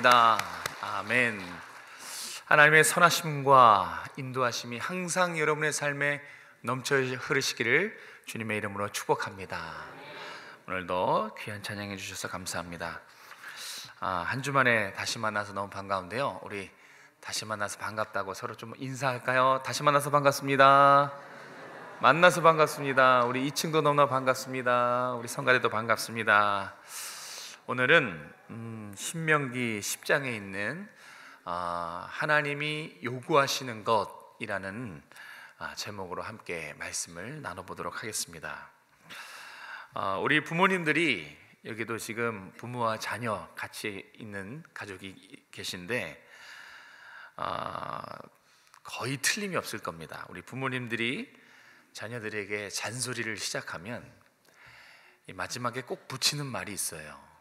아멘. 하나님의 선하심과 인도하심이 항상 여러분의 삶에 넘쳐 흐르시기를 주님의 이름으로 축복합니다. 오늘도 귀한 찬양해 주셔서 감사합니다. 한 주 만에 다시 만나서 너무 반가운데요. 우리 다시 만나서 반갑다고 서로 좀 인사할까요? 다시 만나서 반갑습니다. 만나서 반갑습니다. 우리 2층도 너무나 반갑습니다. 우리 성가대도 반갑습니다. 오늘은 신명기 10장에 있는 하나님이 요구하시는 것이라는 제목으로 함께 말씀을 나눠보도록 하겠습니다. 우리 부모님들이 여기도 지금 부모와 자녀 같이 있는 가족이 계신데 거의 틀림이 없을 겁니다. 우리 부모님들이 자녀들에게 잔소리를 시작하면 이 마지막에 꼭 붙이는 말이 있어요.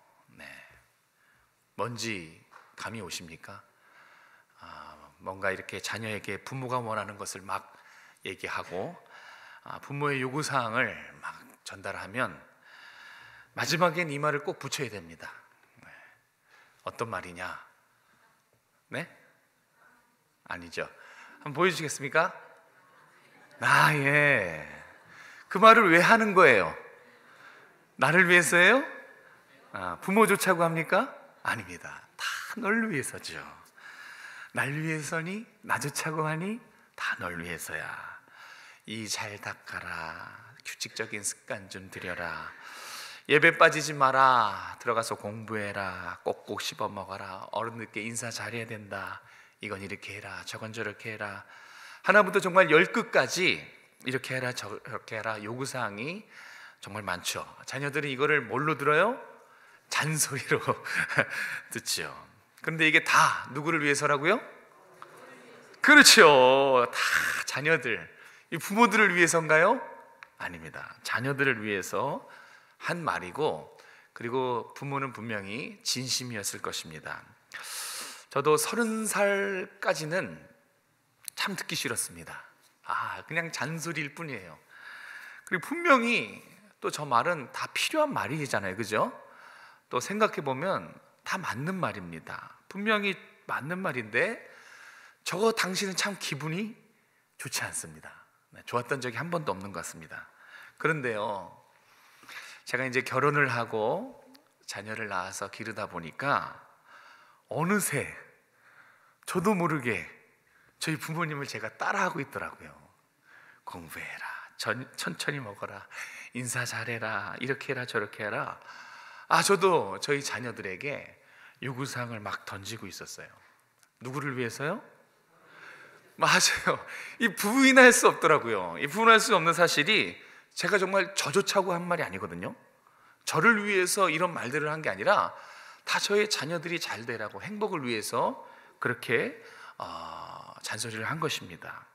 뭔지 감이 오십니까? 뭔가 이렇게 자녀에게 부모가 원하는 것을 막 얘기하고 부모의 요구사항을 막 전달하면 마지막엔 이 말을 꼭 붙여야 됩니다. 어떤 말이냐? 네? 아니죠. 한번 보여주시겠습니까? 예. 그 말을 왜 하는 거예요? 나를 위해서예요? 부모 좋자고 합니까? 아닙니다. 다 널 위해서죠. 날 위해서니? 나 좋자고 하니? 다 널 위해서야. 이 잘 닦아라. 규칙적인 습관 좀 들여라. 예배 빠지지 마라. 들어가서 공부해라. 꼭꼭 씹어 먹어라. 어른들께 인사 잘해야 된다. 이건 이렇게 해라. 저건 저렇게 해라. 하나부터 정말 10끝까지 이렇게 해라 저렇게 해라 요구사항이 정말 많죠. 자녀들은 이거를 뭘로 들어요? 잔소리로 듣죠. 그런데 이게 다 누구를 위해서라고요? 그렇죠. 다 자녀들, 이 부모들을 위해서인가요? 아닙니다. 자녀들을 위해서 한 말이고, 그리고 부모는 분명히 진심이었을 것입니다. 저도 30살까지는 참 듣기 싫었습니다. 그냥 잔소리일 뿐이에요. 그리고 분명히 또 저 말은 다 필요한 말이잖아요, 그죠? 또 생각해보면 다 맞는 말입니다. 분명히 맞는 말인데 저거 당신은 참 기분이 좋지 않습니다. 좋았던 적이 한 번도 없는 것 같습니다. 그런데요, 제가 이제 결혼을 하고 자녀를 낳아서 기르다 보니까 어느새 저도 모르게 저희 부모님을 제가 따라하고 있더라고요. 공부해라, 천천히 먹어라, 인사 잘해라, 이렇게 해라 저렇게 해라. 저도 저희 자녀들에게 요구사항을 막 던지고 있었어요. 누구를 위해서요? 맞아요. 이 부인할 수 없더라고요. 이 부인할 수 없는 사실이 제가 정말 저조차고 한 말이 아니거든요. 저를 위해서 이런 말들을 한 게 아니라 다 저의 자녀들이 잘 되라고, 행복을 위해서 그렇게 잔소리를 한 것입니다.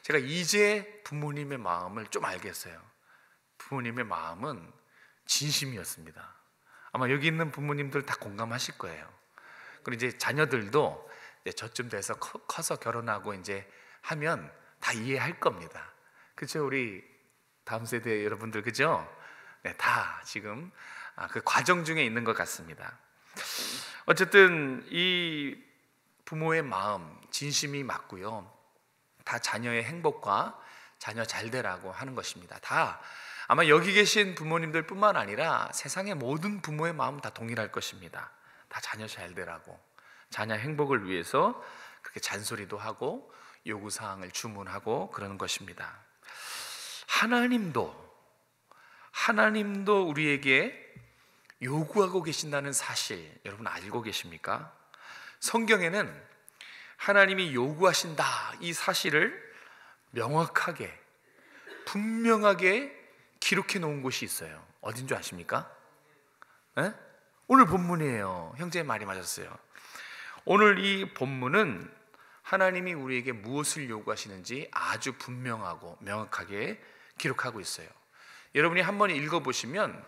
제가 이제 부모님의 마음을 좀 알겠어요. 부모님의 마음은 진심이었습니다. 아마 여기 있는 부모님들 다 공감하실 거예요. 그리고 이제 자녀들도 이제 저쯤 돼서 커서 결혼하고 이제 하면 다 이해할 겁니다. 그렇죠? 우리 다음 세대 여러분들, 그죠? 네, 다 지금 그 과정 중에 있는 것 같습니다. 어쨌든 이 부모의 마음, 진심이 맞고요. 다 자녀의 행복과 자녀 잘 되라고 하는 것입니다. 다 아마 여기 계신 부모님들 뿐만 아니라 세상의 모든 부모의 마음 다 동일할 것입니다. 다 자녀 잘 되라고, 자녀 행복을 위해서 그렇게 잔소리도 하고 요구사항을 주문하고 그러는 것입니다. 하나님도 우리에게 요구하고 계신다는 사실 여러분 알고 계십니까? 성경에는 하나님이 요구하신다, 이 사실을 명확하게 분명하게 기록해 놓은 곳이 있어요. 어딘 줄 아십니까? 네? 오늘 본문이에요. 형제의 말이 맞았어요. 오늘 이 본문은 하나님이 우리에게 무엇을 요구하시는지 아주 분명하고 명확하게 기록하고 있어요. 여러분이 한번 읽어보시면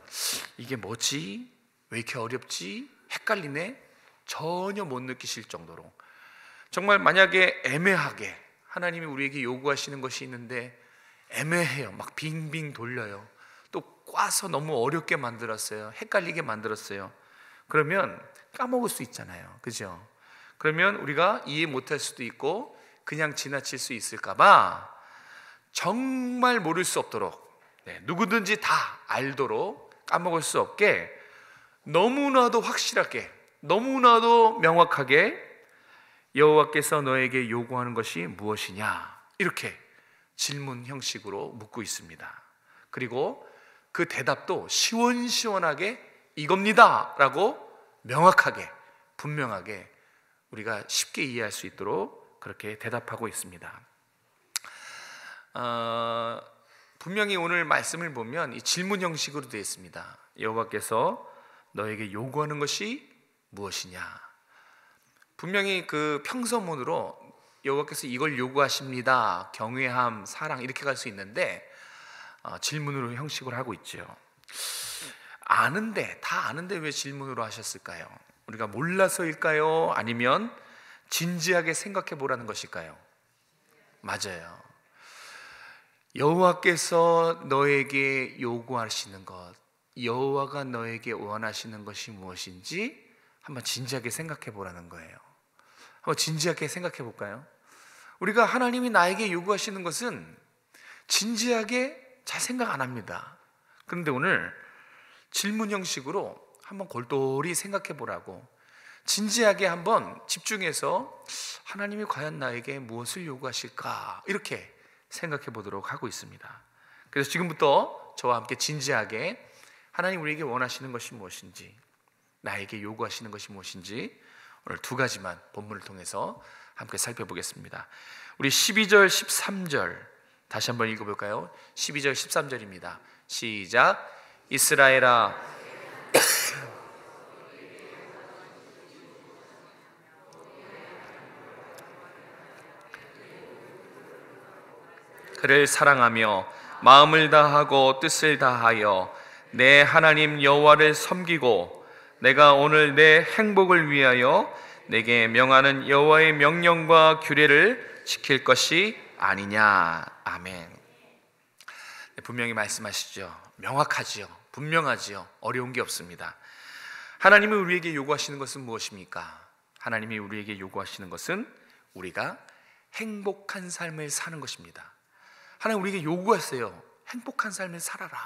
이게 뭐지? 왜 이렇게 어렵지? 헷갈리네? 전혀 못 느끼실 정도로, 정말 만약에 애매하게 하나님이 우리에게 요구하시는 것이 있는데 애매해요. 막 빙빙 돌려요. 또 꽈서 너무 어렵게 만들었어요. 헷갈리게 만들었어요. 그러면 까먹을 수 있잖아요. 그죠? 그러면 우리가 이해 못할 수도 있고 그냥 지나칠 수 있을까봐 정말 모를 수 없도록, 누구든지 다 알도록 까먹을 수 없게 너무나도 확실하게, 너무나도 명확하게 여호와께서 너에게 요구하는 것이 무엇이냐, 이렇게 질문 형식으로 묻고 있습니다. 그리고 그 대답도 시원시원하게 이겁니다 라고 명확하게, 분명하게 우리가 쉽게 이해할 수 있도록 그렇게 대답하고 있습니다. 분명히 오늘 말씀을 보면 이 질문 형식으로 되어 있습니다. 여호와께서 너에게 요구하는 것이 무엇이냐. 분명히 그 평서문으로 여호와께서 이걸 요구하십니다, 경외함, 사랑, 이렇게 갈 수 있는데 질문으로 형식을 하고 있죠. 다 아는데 왜 질문으로 하셨을까요? 우리가 몰라서일까요? 아니면 진지하게 생각해 보라는 것일까요? 맞아요. 여호와께서 너에게 요구하시는 것, 여호와가 너에게 원하시는 것이 무엇인지 한번 진지하게 생각해 보라는 거예요. 한번 진지하게 생각해 볼까요? 우리가 하나님이 나에게 요구하시는 것은 진지하게 잘 생각 안 합니다. 그런데 오늘 질문 형식으로 한번 골똘히 생각해 보라고, 진지하게 한번 집중해서 하나님이 과연 나에게 무엇을 요구하실까, 이렇게 생각해 보도록 하고 있습니다. 그래서 지금부터 저와 함께 진지하게 하나님 우리에게 원하시는 것이 무엇인지, 나에게 요구하시는 것이 무엇인지 오늘 두 가지만 본문을 통해서 함께 살펴보겠습니다. 우리 12절 13절 다시 한번 읽어볼까요? 12절 13절입니다 시작. 이스라엘아 그를 사랑하며 마음을 다하고 뜻을 다하여 내 하나님 여호와를 섬기고 내가 오늘 내 행복을 위하여 내게 명하는 여호와의 명령과 규례를 지킬 것이 아니냐. 아멘. 분명히 말씀하시죠. 명확하지요, 분명하지요. 어려운 게 없습니다. 하나님이 우리에게 요구하시는 것은 무엇입니까? 하나님이 우리에게 요구하시는 것은 우리가 행복한 삶을 사는 것입니다. 하나님 우리에게 요구하세요. 행복한 삶을 살아라.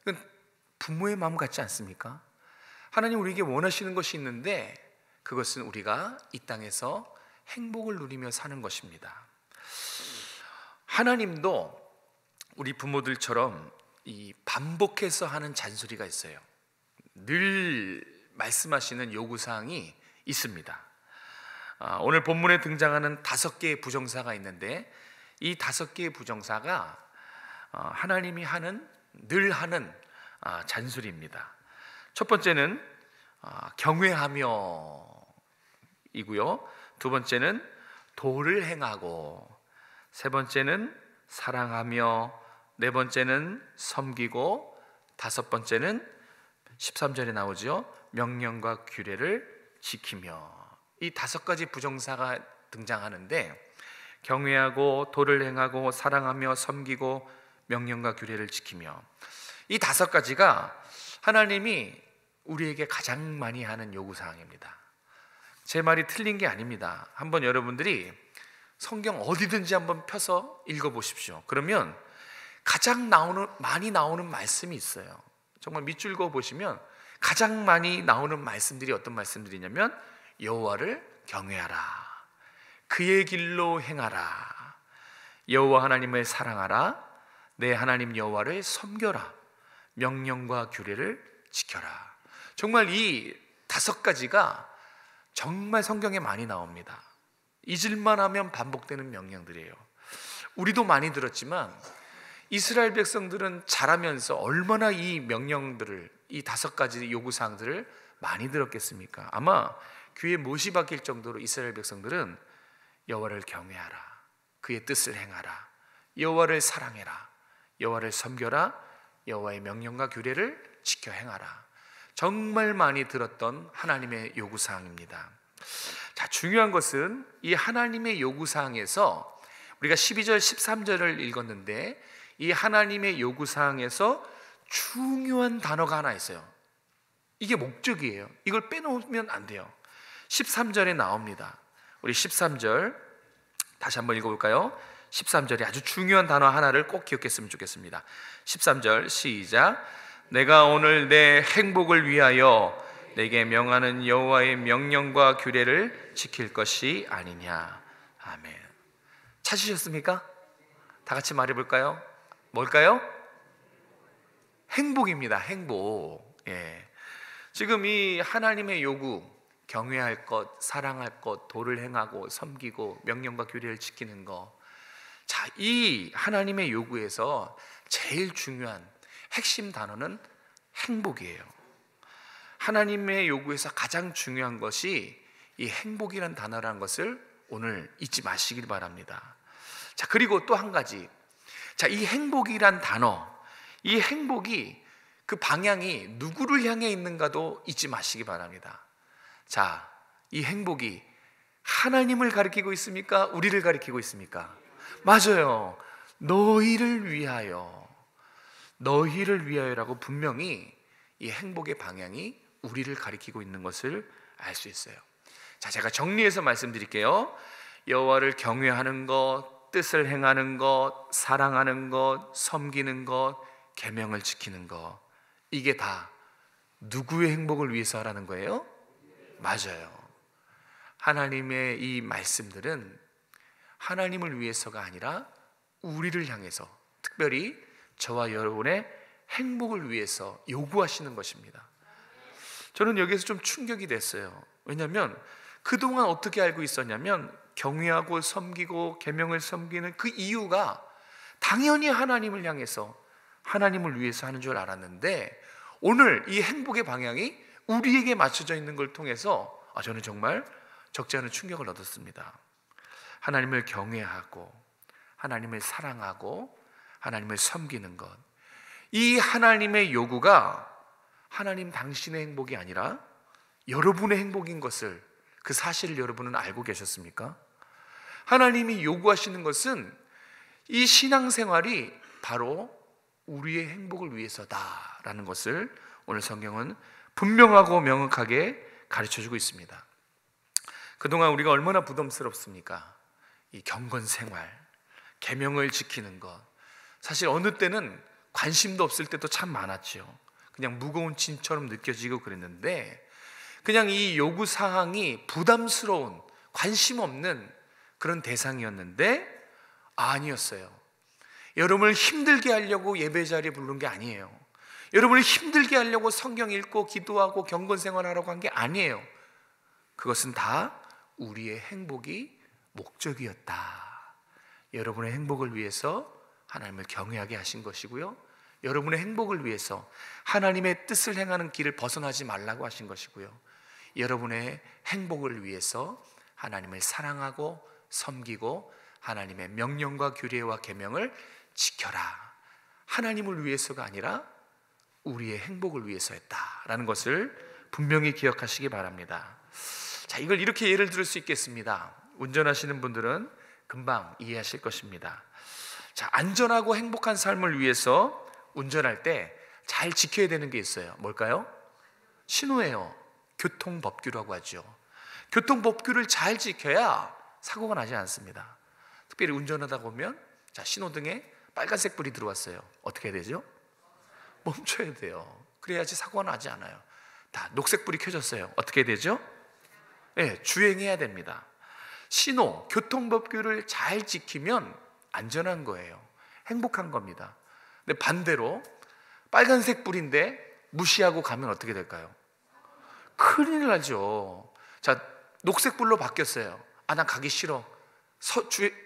이건 부모의 마음 같지 않습니까? 하나님 우리에게 원하시는 것이 있는데 그것은 우리가 이 땅에서 행복을 누리며 사는 것입니다. 하나님도 우리 부모들처럼 이 반복해서 하는 잔소리가 있어요. 늘 말씀하시는 요구사항이 있습니다. 오늘 본문에 등장하는 5개의 부정사가 있는데 이 5개의 부정사가 하나님이 늘 하는 잔소리입니다. 첫 번째는 경외하며 이고요. 두 번째는 도를 행하고, 세 번째는 사랑하며, 네 번째는 섬기고, 다섯 번째는 13절에 나오죠. 명령과 규례를 지키며. 이 5가지 부정사가 등장하는데 경외하고 도를 행하고 사랑하며 섬기고 명령과 규례를 지키며, 이 5가지가 하나님이 우리에게 가장 많이 하는 요구사항입니다. 제 말이 틀린 게 아닙니다. 한번 여러분들이 성경 어디든지 한번 펴서 읽어보십시오. 그러면 가장 많이 나오는 말씀이 있어요. 정말 밑줄 그어 보시면 가장 많이 나오는 말씀들이 어떤 말씀들이냐면 여호와를 경외하라, 그의 길로 행하라, 여호와 하나님을 사랑하라, 내 하나님 여호와를 섬겨라, 명령과 규례를 지켜라. 정말 이 5가지가 정말 성경에 많이 나옵니다. 잊을만 하면 반복되는 명령들이에요. 우리도 많이 들었지만 이스라엘 백성들은 자라면서 얼마나 이 명령들을, 이 5가지 요구사항들을 많이 들었겠습니까? 아마 귀에 못이 박힐 정도로 이스라엘 백성들은 여호와를 경외하라, 그의 뜻을 행하라, 여호와를 사랑해라, 여호와를 섬겨라, 여호와의 명령과 규례를 지켜 행하라. 정말 많이 들었던 하나님의 요구사항입니다. 자, 중요한 것은 이 하나님의 요구사항에서 우리가 12절 13절을 읽었는데 이 하나님의 요구사항에서 중요한 단어가 하나 있어요. 이게 목적이에요. 이걸 빼놓으면 안 돼요. 13절에 나옵니다. 우리 13절 다시 한번 읽어볼까요? 13절에 아주 중요한 단어 하나를 꼭 기억했으면 좋겠습니다. 13절 시작. 내가 오늘 내 행복을 위하여 내게 명하는 여호와의 명령과 규례를 지킬 것이 아니냐. 아멘. 찾으셨습니까? 다 같이 말해볼까요? 뭘까요? 행복입니다. 행복. 예. 지금 이 하나님의 요구, 경외할 것, 사랑할 것, 도를 행하고 섬기고 명령과 규례를 지키는 것, 자, 이 하나님의 요구에서 제일 중요한 핵심 단어는 행복이에요. 하나님의 요구에서 가장 중요한 것이 이 행복이라는 단어라는 것을 오늘 잊지 마시길 바랍니다. 자, 그리고 또 한 가지. 자, 이 행복이란 단어, 이 행복이 그 방향이 누구를 향해 있는가도 잊지 마시기 바랍니다. 자, 이 행복이 하나님을 가리키고 있습니까? 우리를 가리키고 있습니까? 맞아요. 너희를 위하여, 너희를 위하여라고 분명히 이 행복의 방향이 우리를 가리키고 있는 것을 알 수 있어요. 자, 제가 정리해서 말씀드릴게요. 여호와를 경외하는 것, 뜻을 행하는 것, 사랑하는 것, 섬기는 것, 계명을 지키는 것, 이게 다 누구의 행복을 위해서 하라는 거예요? 맞아요. 하나님의 이 말씀들은 하나님을 위해서가 아니라 우리를 향해서, 특별히 저와 여러분의 행복을 위해서 요구하시는 것입니다. 저는 여기에서 좀 충격이 됐어요. 왜냐하면 그동안 어떻게 알고 있었냐면 경외하고 섬기고 계명을 섬기는 그 이유가 당연히 하나님을 향해서, 하나님을 위해서 하는 줄 알았는데, 오늘 이 행복의 방향이 우리에게 맞춰져 있는 걸 통해서 저는 정말 적지 않은 충격을 얻었습니다. 하나님을 경외하고 하나님을 사랑하고 하나님을 섬기는 것, 이 하나님의 요구가 하나님 당신의 행복이 아니라 여러분의 행복인 것을, 그 사실을 여러분은 알고 계셨습니까? 하나님이 요구하시는 것은 이 신앙생활이 바로 우리의 행복을 위해서다라는 것을 오늘 성경은 분명하고 명확하게 가르쳐주고 있습니다. 그동안 우리가 얼마나 부담스럽습니까? 이 경건생활, 계명을 지키는 것, 사실 어느 때는 관심도 없을 때도 참 많았죠. 그냥 무거운 짐처럼 느껴지고 그랬는데, 그냥 이 요구사항이 부담스러운, 관심 없는 그런 대상이었는데 아니었어요. 여러분을 힘들게 하려고 예배 자리에 부른 게 아니에요. 여러분을 힘들게 하려고 성경 읽고 기도하고 경건생활하라고 한 게 아니에요. 그것은 다 우리의 행복이 목적이었다. 여러분의 행복을 위해서 하나님을 경외하게 하신 것이고요, 여러분의 행복을 위해서 하나님의 뜻을 행하는 길을 벗어나지 말라고 하신 것이고요, 여러분의 행복을 위해서 하나님을 사랑하고 섬기고 하나님의 명령과 규례와 계명을 지켜라. 하나님을 위해서가 아니라 우리의 행복을 위해서였다라는 것을 분명히 기억하시기 바랍니다. 자, 이걸 이렇게 예를 들을 수 있겠습니다. 운전하시는 분들은 금방 이해하실 것입니다. 자, 안전하고 행복한 삶을 위해서 운전할 때 잘 지켜야 되는 게 있어요. 뭘까요? 신호예요. 교통법규라고 하죠. 교통법규를 잘 지켜야 사고가 나지 않습니다. 특별히 운전하다 보면, 자, 신호등에 빨간색 불이 들어왔어요. 어떻게 해야 되죠? 멈춰야 돼요. 그래야지 사고가 나지 않아요. 다 녹색 불이 켜졌어요. 어떻게 해야 되죠? 네, 주행해야 됩니다. 신호, 교통법규를 잘 지키면 안전한 거예요. 행복한 겁니다. 근데 반대로 빨간색 불인데 무시하고 가면 어떻게 될까요? 큰일 나죠. 자, 녹색 불로 바뀌었어요. 난 가기 싫어.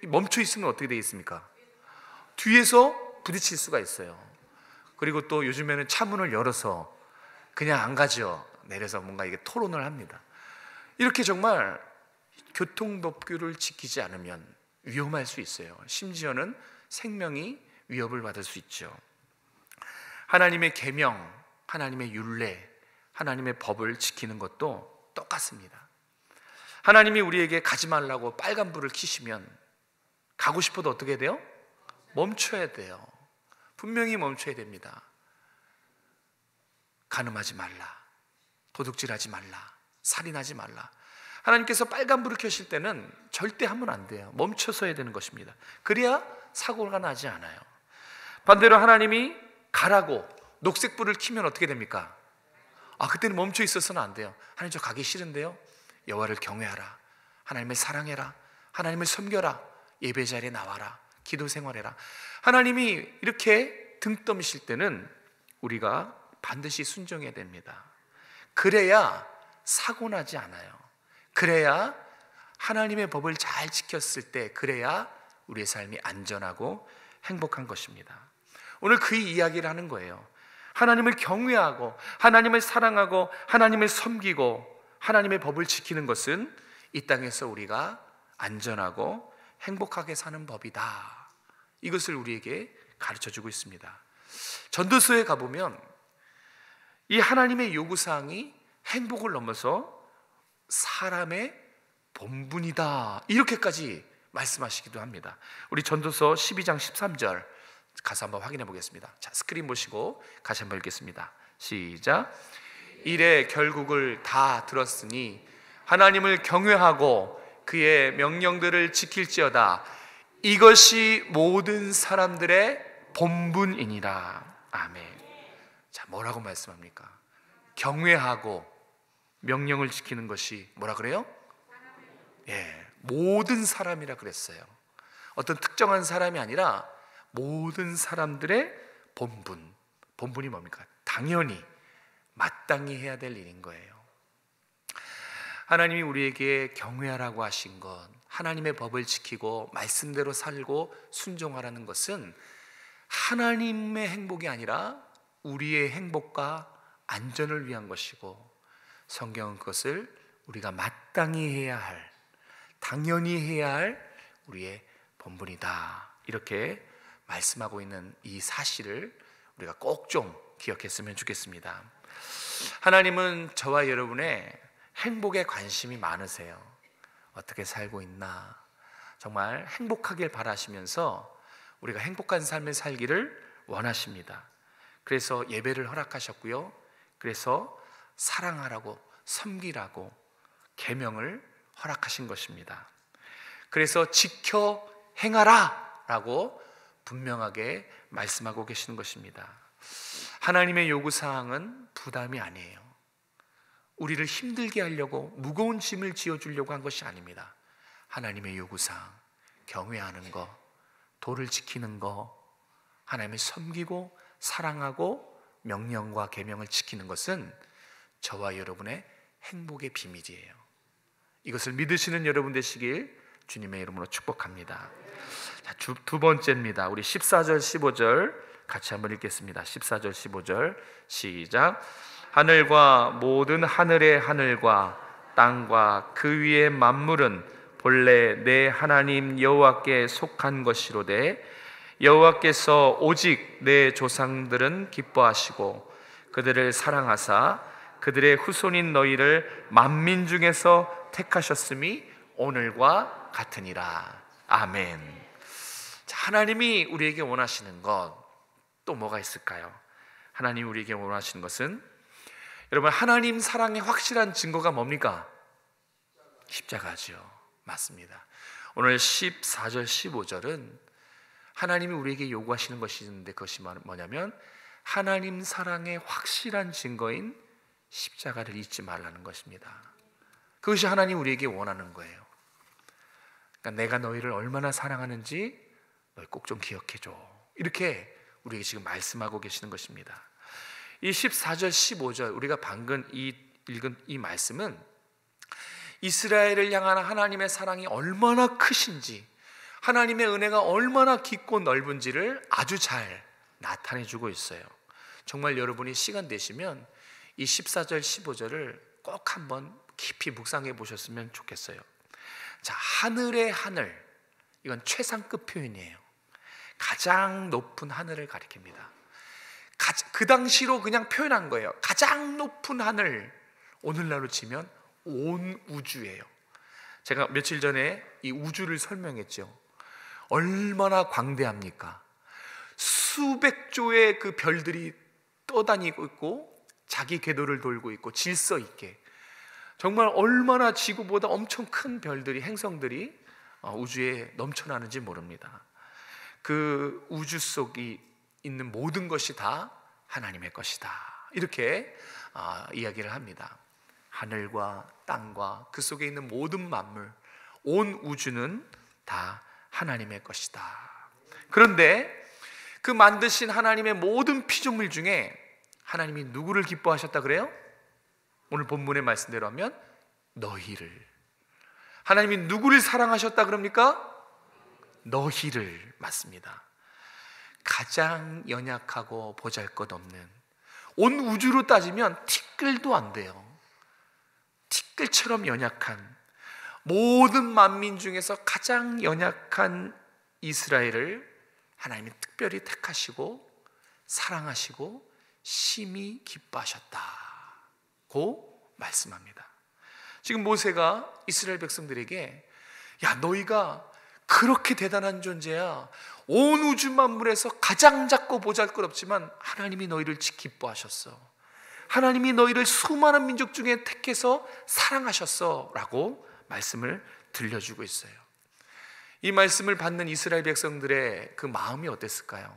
멈춰 있으면 어떻게 되겠습니까? 뒤에서 부딪힐 수가 있어요. 그리고 또 요즘에는 차문을 열어서 그냥 안 가죠. 내려서 뭔가 이게 토론을 합니다. 이렇게 정말 교통법규를 지키지 않으면 위험할 수 있어요. 심지어는 생명이 위협을 받을 수 있죠. 하나님의 계명, 하나님의 율례, 하나님의 법을 지키는 것도 똑같습니다. 하나님이 우리에게 가지 말라고 빨간 불을 켜시면 가고 싶어도 어떻게 해야 돼요? 멈춰야 돼요. 분명히 멈춰야 됩니다. 간음하지 말라, 도둑질하지 말라, 살인하지 말라. 하나님께서 빨간불을 켜실 때는 절대 하면 안 돼요. 멈춰서 해야 되는 것입니다. 그래야 사고가 나지 않아요. 반대로 하나님이 가라고 녹색불을 켜면 어떻게 됩니까? 그때는 멈춰 있어서는 안 돼요. 하나님, 저 가기 싫은데요. 여호와를 경외하라, 하나님을 사랑해라, 하나님을 섬겨라, 예배 자리에 나와라, 기도 생활해라. 하나님이 이렇게 등 떠미실 때는 우리가 반드시 순종해야 됩니다. 그래야 사고 나지 않아요. 그래야 하나님의 법을 잘 지켰을 때, 그래야 우리의 삶이 안전하고 행복한 것입니다. 오늘 그 이야기를 하는 거예요. 하나님을 경외하고 하나님을 사랑하고 하나님을 섬기고 하나님의 법을 지키는 것은 이 땅에서 우리가 안전하고 행복하게 사는 법이다. 이것을 우리에게 가르쳐주고 있습니다. 전도서에 가보면 이 하나님의 요구사항이 행복을 넘어서 사람의 본분이다, 이렇게까지 말씀하시기도 합니다. 우리 전도서 12장 13절 가서 한번 확인해 보겠습니다. 자, 스크린 보시고 같이 한번 읽겠습니다. 시작. 이래 결국을 다 들었으니 하나님을 경외하고 그의 명령들을 지킬지어다. 이것이 모든 사람들의 본분이니라. 아멘. 자, 뭐라고 말씀합니까? 경외하고 명령을 지키는 것이 뭐라 그래요? 모든 사람이라 그랬어요. 어떤 특정한 사람이 아니라 모든 사람들의 본분. 본분이 뭡니까? 당연히 마땅히 해야 될 일인 거예요. 하나님이 우리에게 경외하라고 하신 것, 하나님의 법을 지키고 말씀대로 살고 순종하라는 것은 하나님의 행복이 아니라 우리의 행복과 안전을 위한 것이고, 성경은 그것을 우리가 마땅히 해야 할, 당연히 해야 할 우리의 본분이다, 이렇게 말씀하고 있는 이 사실을 우리가 꼭 좀 기억했으면 좋겠습니다. 하나님은 저와 여러분의 행복에 관심이 많으세요. 어떻게 살고 있나, 정말 행복하길 바라시면서 우리가 행복한 삶을 살기를 원하십니다. 그래서 예배를 허락하셨고요, 그래서 사랑하라고, 섬기라고 계명을 허락하신 것입니다. 그래서 지켜 행하라 라고 분명하게 말씀하고 계시는 것입니다. 하나님의 요구사항은 부담이 아니에요. 우리를 힘들게 하려고 무거운 짐을 지어주려고 한 것이 아닙니다. 하나님의 요구사항, 경외하는 것, 도를 지키는 것, 하나님을 섬기고 사랑하고 명령과 계명을 지키는 것은 저와 여러분의 행복의 비밀이에요. 이것을 믿으시는 여러분 되시길 주님의 이름으로 축복합니다. 자, 두 번째입니다. 우리 14절 15절 같이 한번 읽겠습니다. 14절 15절 시작. 하늘과 모든 하늘의 하늘과 땅과 그 위의 만물은 본래 내 하나님 여호와께 속한 것이로되 여호와께서 오직 내 조상들은 기뻐하시고 그들을 사랑하사 그들의 후손인 너희를 만민 중에서 택하셨음이 오늘과 같으니라. 아멘. 자, 하나님이 우리에게 원하시는 것 또 뭐가 있을까요? 하나님이 우리에게 원하시는 것은, 여러분, 하나님 사랑의 확실한 증거가 뭡니까? 십자가죠. 맞습니다. 오늘 14절 15절은 하나님이 우리에게 요구하시는 것이 있는데, 그것이 뭐냐면 하나님 사랑의 확실한 증거인 십자가를 잊지 말라는 것입니다. 그것이 하나님 우리에게 원하는 거예요. 그러니까 내가 너희를 얼마나 사랑하는지 너희 꼭 좀 기억해줘, 이렇게 우리에게 지금 말씀하고 계시는 것입니다. 이 14절 15절 우리가 방금 읽은 이 말씀은 이스라엘을 향한 하나님의 사랑이 얼마나 크신지, 하나님의 은혜가 얼마나 깊고 넓은지를 아주 잘 나타내주고 있어요. 정말 여러분이 시간 되시면 이 14절 15절을 꼭 한번 깊이 묵상해 보셨으면 좋겠어요. 자, 하늘의 하늘, 이건 최상급 표현이에요. 가장 높은 하늘을 가리킵니다. 그 당시로 그냥 표현한 거예요. 가장 높은 하늘, 오늘날로 치면 온 우주예요. 제가 며칠 전에 이 우주를 설명했죠. 얼마나 광대합니까? 수백 조의 그 별들이 떠다니고 있고 자기 궤도를 돌고 있고 질서 있게, 정말 얼마나 지구보다 엄청 큰 별들이, 행성들이 우주에 넘쳐나는지 모릅니다. 그 우주 속이 있는 모든 것이 다 하나님의 것이다, 이렇게 이야기를 합니다. 하늘과 땅과 그 속에 있는 모든 만물, 온 우주는 다 하나님의 것이다. 그런데 그 만드신 하나님의 모든 피조물 중에 하나님이 누구를 기뻐하셨다 그래요? 오늘 본문의 말씀대로 하면 너희를. 하나님이 누구를 사랑하셨다 그럽니까? 너희를. 맞습니다. 가장 연약하고 보잘것없는, 온 우주로 따지면 티끌도 안 돼요. 티끌처럼 연약한, 모든 만민 중에서 가장 연약한 이스라엘을 하나님이 특별히 택하시고 사랑하시고 심히 기뻐하셨다고 말씀합니다. 지금 모세가 이스라엘 백성들에게, 야, 너희가 그렇게 대단한 존재야. 온 우주 만물에서 가장 작고 보잘것없지만 하나님이 너희를 기뻐하셨어. 하나님이 너희를 수많은 민족 중에 택해서 사랑하셨어 라고 말씀을 들려주고 있어요. 이 말씀을 받는 이스라엘 백성들의 그 마음이 어땠을까요?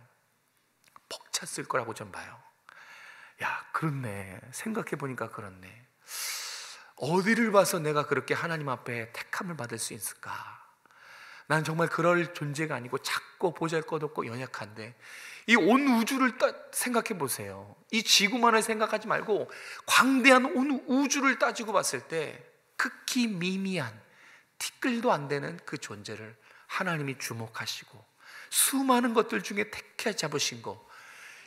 벅찼을 거라고 좀 봐요. 야, 그렇네. 생각해보니까 그렇네. 어디를 봐서 내가 그렇게 하나님 앞에 택함을 받을 수 있을까? 난 정말 그럴 존재가 아니고 작고 보잘것없고 연약한데, 이 온 우주를 생각해 보세요. 이 지구만을 생각하지 말고 광대한 온 우주를 따지고 봤을 때 극히 미미한 티끌도 안 되는 그 존재를 하나님이 주목하시고 수많은 것들 중에 택해 잡으신 거,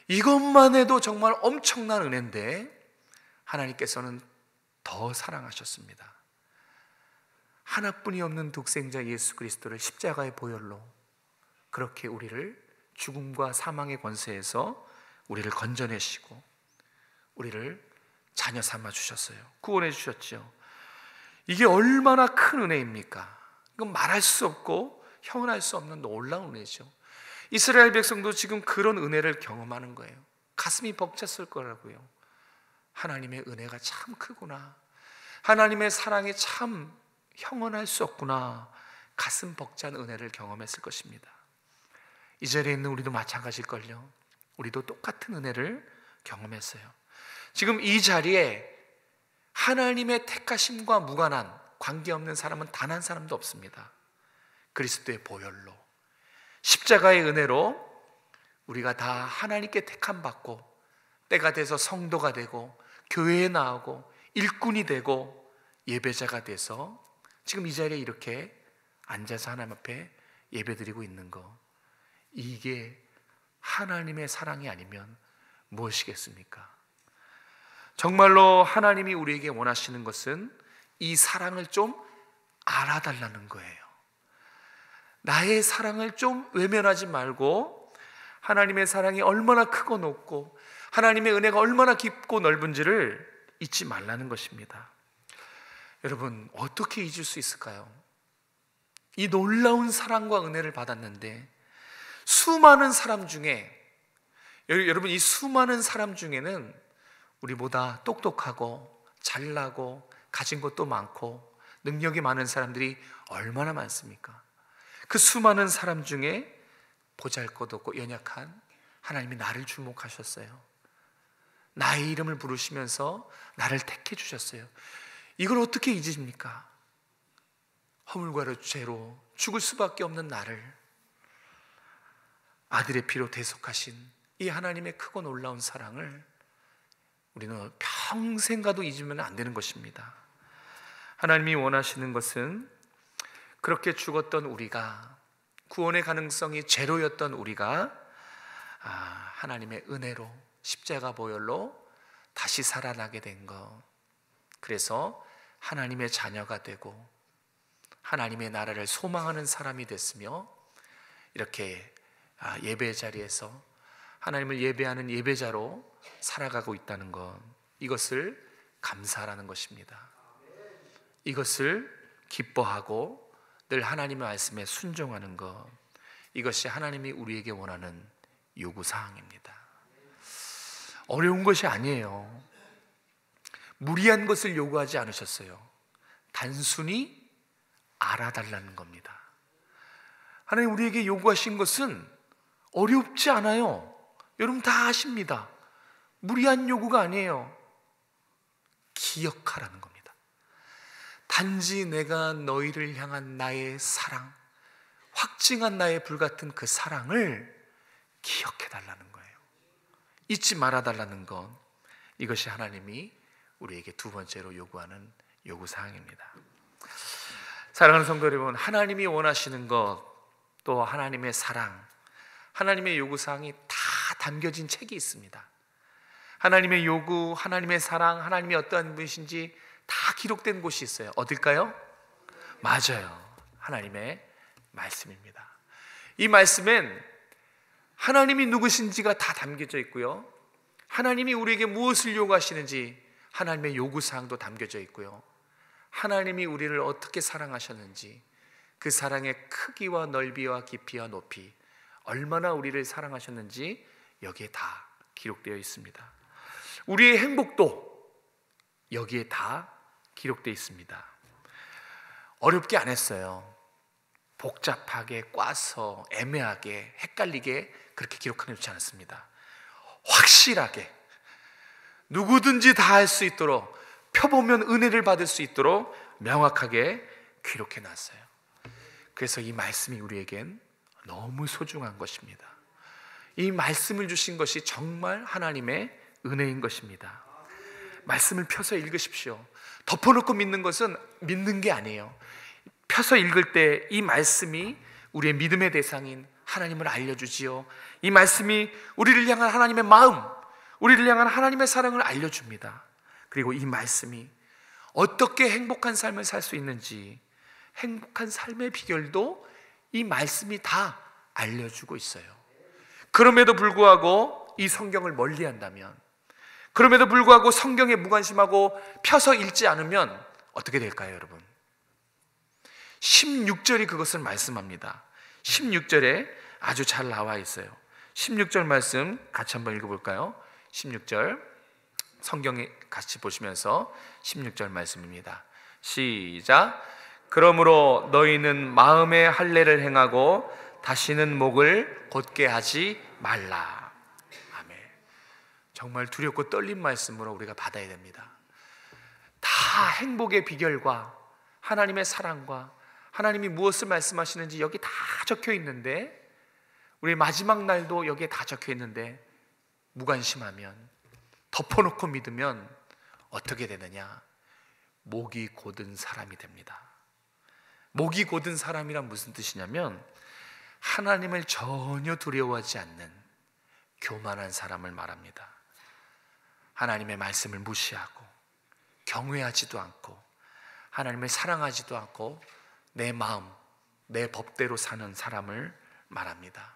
이것만 해도 정말 엄청난 은혜인데 하나님께서는 더 사랑하셨습니다. 하나뿐이 없는 독생자 예수 그리스도를 십자가의 보혈로 그렇게 우리를 죽음과 사망의 권세에서 우리를 건져내시고 우리를 자녀 삼아 주셨어요. 구원해 주셨죠. 이게 얼마나 큰 은혜입니까? 이건 말할 수 없고 형언할 수 없는 놀라운 은혜죠. 이스라엘 백성도 지금 그런 은혜를 경험하는 거예요. 가슴이 벅찼을 거라고요. 하나님의 은혜가 참 크구나, 하나님의 사랑이 참 형언할 수 없구나, 가슴 벅찬 은혜를 경험했을 것입니다. 이 자리에 있는 우리도 마찬가지일걸요. 우리도 똑같은 은혜를 경험했어요. 지금 이 자리에 하나님의 택하심과 무관한, 관계없는 사람은 단 한 사람도 없습니다. 그리스도의 보혈로, 십자가의 은혜로 우리가 다 하나님께 택함 받고 때가 돼서 성도가 되고 교회에 나오고 일꾼이 되고 예배자가 돼서 지금 이 자리에 이렇게 앉아서 하나님 앞에 예배드리고 있는 거, 이게 하나님의 사랑이 아니면 무엇이겠습니까? 정말로 하나님이 우리에게 원하시는 것은 이 사랑을 좀 알아달라는 거예요. 나의 사랑을 좀 외면하지 말고 하나님의 사랑이 얼마나 크고 높고 하나님의 은혜가 얼마나 깊고 넓은지를 잊지 말라는 것입니다. 여러분, 어떻게 잊을 수 있을까요? 이 놀라운 사랑과 은혜를 받았는데 수많은 사람 중에, 여러분, 이 수많은 사람 중에는 우리보다 똑똑하고 잘나고 가진 것도 많고 능력이 많은 사람들이 얼마나 많습니까? 그 수많은 사람 중에 보잘것없고 연약한 하나님이 나를 주목하셨어요. 나의 이름을 부르시면서 나를 택해 주셨어요. 이걸 어떻게 잊습니까? 허물과 죄로 죽을 수밖에 없는 나를 아들의 피로 대속하신 이 하나님의 크고 놀라운 사랑을 우리는 평생 가도 잊으면 안 되는 것입니다. 하나님이 원하시는 것은 그렇게 죽었던 우리가, 구원의 가능성이 제로였던 우리가 하나님의 은혜로 십자가 보혈로 다시 살아나게 된 것, 그래서 하나님의 자녀가 되고 하나님의 나라를 소망하는 사람이 됐으며 이렇게 예배 자리에서 하나님을 예배하는 예배자로 살아가고 있다는 것, 이것을 감사하라는 것입니다. 이것을 기뻐하고 늘 하나님의 말씀에 순종하는 것, 이것이 하나님이 우리에게 원하는 요구사항입니다. 어려운 것이 아니에요. 무리한 것을 요구하지 않으셨어요. 단순히 알아달라는 겁니다. 하나님 우리에게 요구하신 것은 어렵지 않아요. 여러분 다 아십니다. 무리한 요구가 아니에요. 기억하라는 겁니다. 단지 내가 너희를 향한 나의 사랑, 확증한 나의 불같은 그 사랑을 기억해달라는 거예요. 잊지 말아달라는 것, 이것이 하나님이 우리에게 두 번째로 요구하는 요구사항입니다. 사랑하는 성도 여러분, 하나님이 원하시는 것, 또 하나님의 사랑, 하나님의 요구사항이 다 담겨진 책이 있습니다. 하나님의 요구, 하나님의 사랑, 하나님이 어떠한 분이신지 다 기록된 곳이 있어요. 어딜까요? 맞아요, 하나님의 말씀입니다. 이 말씀엔 하나님이 누구신지가 다 담겨져 있고요, 하나님이 우리에게 무엇을 요구하시는지 하나님의 요구사항도 담겨져 있고요, 하나님이 우리를 어떻게 사랑하셨는지, 그 사랑의 크기와 넓이와 깊이와 높이, 얼마나 우리를 사랑하셨는지 여기에 다 기록되어 있습니다. 우리의 행복도 여기에 다 기록되어 있습니다. 어렵게 안 했어요. 복잡하게, 꽈서, 애매하게, 헷갈리게 그렇게 기록해 놓지 않았습니다. 확실하게 누구든지 다 할 수 있도록, 펴보면 은혜를 받을 수 있도록 명확하게 기록해 놨어요. 그래서 이 말씀이 우리에겐 너무 소중한 것입니다. 이 말씀을 주신 것이 정말 하나님의 은혜인 것입니다. 말씀을 펴서 읽으십시오. 덮어놓고 믿는 것은 믿는 게 아니에요. 펴서 읽을 때 이 말씀이 우리의 믿음의 대상인 하나님을 알려주지요. 이 말씀이 우리를 향한 하나님의 마음, 우리를 향한 하나님의 사랑을 알려줍니다. 그리고 이 말씀이 어떻게 행복한 삶을 살 수 있는지, 행복한 삶의 비결도 이 말씀이 다 알려주고 있어요. 그럼에도 불구하고 이 성경을 멀리한다면, 그럼에도 불구하고 성경에 무관심하고 펴서 읽지 않으면 어떻게 될까요, 여러분? 16절이 그것을 말씀합니다. 16절에 아주 잘 나와 있어요. 16절 말씀 같이 한번 읽어볼까요? 16절 성경에 같이 보시면서 16절 말씀입니다. 시작. 그러므로 너희는 마음의 할례를 행하고 다시는 목을 곧게 하지 말라. 아멘. 정말 두렵고 떨린 말씀으로 우리가 받아야 됩니다. 다 행복의 비결과 하나님의 사랑과 하나님이 무엇을 말씀하시는지 여기 다 적혀 있는데, 우리 마지막 날도 여기에 다 적혀 있는데 무관심하면, 덮어놓고 믿으면 어떻게 되느냐? 목이 곧은 사람이 됩니다. 목이 곧은 사람이란 무슨 뜻이냐면 하나님을 전혀 두려워하지 않는 교만한 사람을 말합니다. 하나님의 말씀을 무시하고 경외하지도 않고 하나님을 사랑하지도 않고 내 마음, 내 법대로 사는 사람을 말합니다.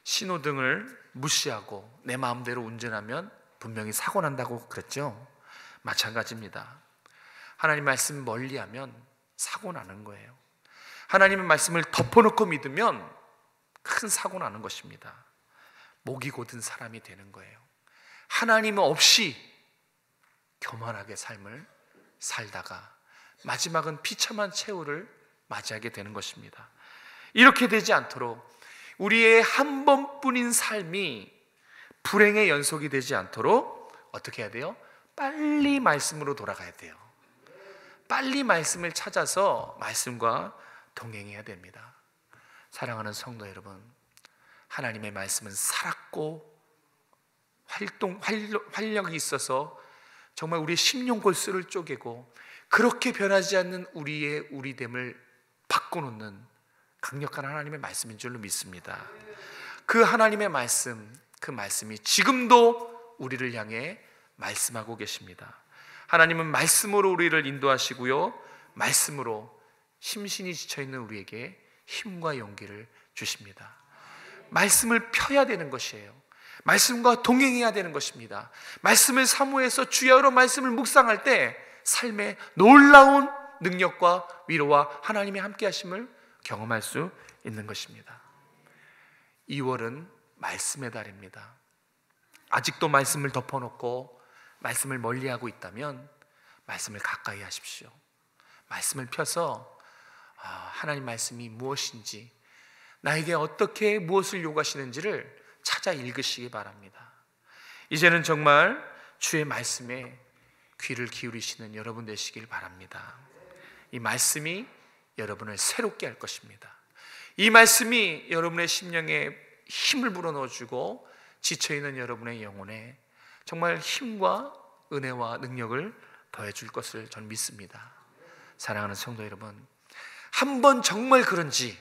신호등을 무시하고 내 마음대로 운전하면 분명히 사고 난다고 그랬죠? 마찬가지입니다. 하나님 말씀 멀리하면 사고 나는 거예요. 하나님의 말씀을 덮어놓고 믿으면 큰 사고 나는 것입니다. 목이 곧은 사람이 되는 거예요. 하나님 없이 교만하게 삶을 살다가 마지막은 비참한 최후를 맞이하게 되는 것입니다. 이렇게 되지 않도록 우리의 한 번뿐인 삶이 불행의 연속이 되지 않도록 어떻게 해야 돼요? 빨리 말씀으로 돌아가야 돼요. 빨리 말씀을 찾아서 말씀과 동행해야 됩니다. 사랑하는 성도 여러분, 하나님의 말씀은 살았고 활력이 있어서 정말 우리의 심령골수를 쪼개고 그렇게 변하지 않는 우리의 우리됨을 바꿔놓는 강력한 하나님의 말씀인 줄로 믿습니다. 그 하나님의 말씀, 그 말씀이 지금도 우리를 향해 말씀하고 계십니다. 하나님은 말씀으로 우리를 인도하시고요, 말씀으로 심신이 지쳐있는 우리에게 힘과 용기를 주십니다. 말씀을 펴야 되는 것이에요. 말씀과 동행해야 되는 것입니다. 말씀을 사모해서 주야로 말씀을 묵상할 때 삶의 놀라운 능력과 위로와 하나님의 함께 하심을 경험할 수 있는 것입니다. 2월은 말씀의 달입니다. 아직도 말씀을 덮어놓고 말씀을 멀리하고 있다면 말씀을 가까이 하십시오. 말씀을 펴서 하나님 말씀이 무엇인지, 나에게 어떻게 무엇을 요구하시는지를 찾아 읽으시기 바랍니다. 이제는 정말 주의 말씀에 귀를 기울이시는 여러분 되시길 바랍니다. 이 말씀이 여러분을 새롭게 할 것입니다. 이 말씀이 여러분의 심령에 힘을 불어넣어주고 지쳐있는 여러분의 영혼에 정말 힘과 은혜와 능력을 더해줄 것을 전 믿습니다. 사랑하는 성도 여러분, 한번 정말 그런지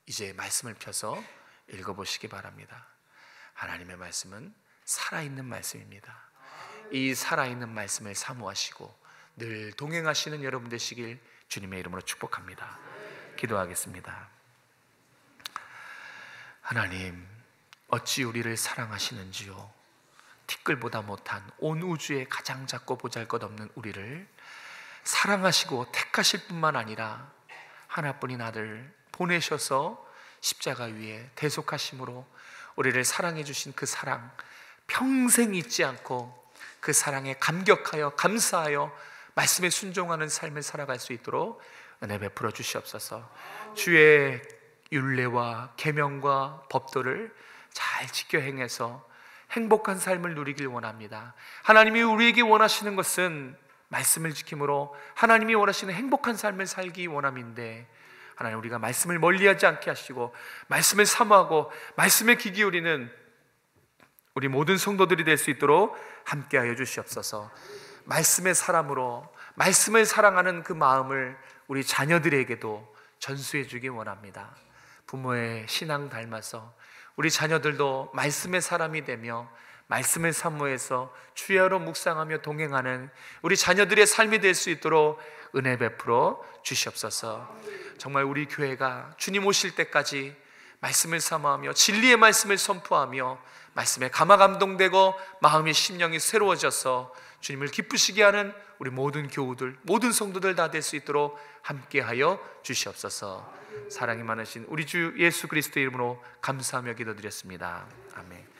이제 말씀을 펴서 읽어보시기 바랍니다. 하나님의 말씀은 살아있는 말씀입니다. 이 살아있는 말씀을 사모하시고 늘 동행하시는 여러분 되시길 주님의 이름으로 축복합니다. 기도하겠습니다. 하나님, 어찌 우리를 사랑하시는지요. 티끌보다 못한 온 우주의 가장 작고 보잘것없는 우리를 사랑하시고 택하실 뿐만 아니라 하나뿐인 아들 보내셔서 십자가 위에 대속하심으로 우리를 사랑해 주신 그 사랑 평생 잊지 않고 그 사랑에 감격하여 감사하여 말씀에 순종하는 삶을 살아갈 수 있도록 은혜 베풀어 주시옵소서. 주의 율례와 계명과 법도를 잘 지켜 행해서 행복한 삶을 누리길 원합니다. 하나님이 우리에게 원하시는 것은 말씀을 지킴으로 하나님이 원하시는 행복한 삶을 살기 원함인데, 하나님, 우리가 말씀을 멀리하지 않게 하시고 말씀을 사모하고 말씀에 귀 기울이는 우리 모든 성도들이 될 수 있도록 함께하여 주시옵소서. 말씀의 사람으로 말씀을 사랑하는 그 마음을 우리 자녀들에게도 전수해 주기 원합니다. 부모의 신앙 닮아서 우리 자녀들도 말씀의 사람이 되며 말씀을 사모해서 주야로 묵상하며 동행하는 우리 자녀들의 삶이 될 수 있도록 은혜 베풀어 주시옵소서. 정말 우리 교회가 주님 오실 때까지 말씀을 사모하며 진리의 말씀을 선포하며 말씀에 감화감동되고 마음이 심령이 새로워져서 주님을 기쁘시게 하는 우리 모든 교우들, 모든 성도들 다 될 수 있도록 함께하여 주시옵소서. 사랑이 많으신 우리 주 예수 그리스도의 이름으로 감사하며 기도드렸습니다. 아멘.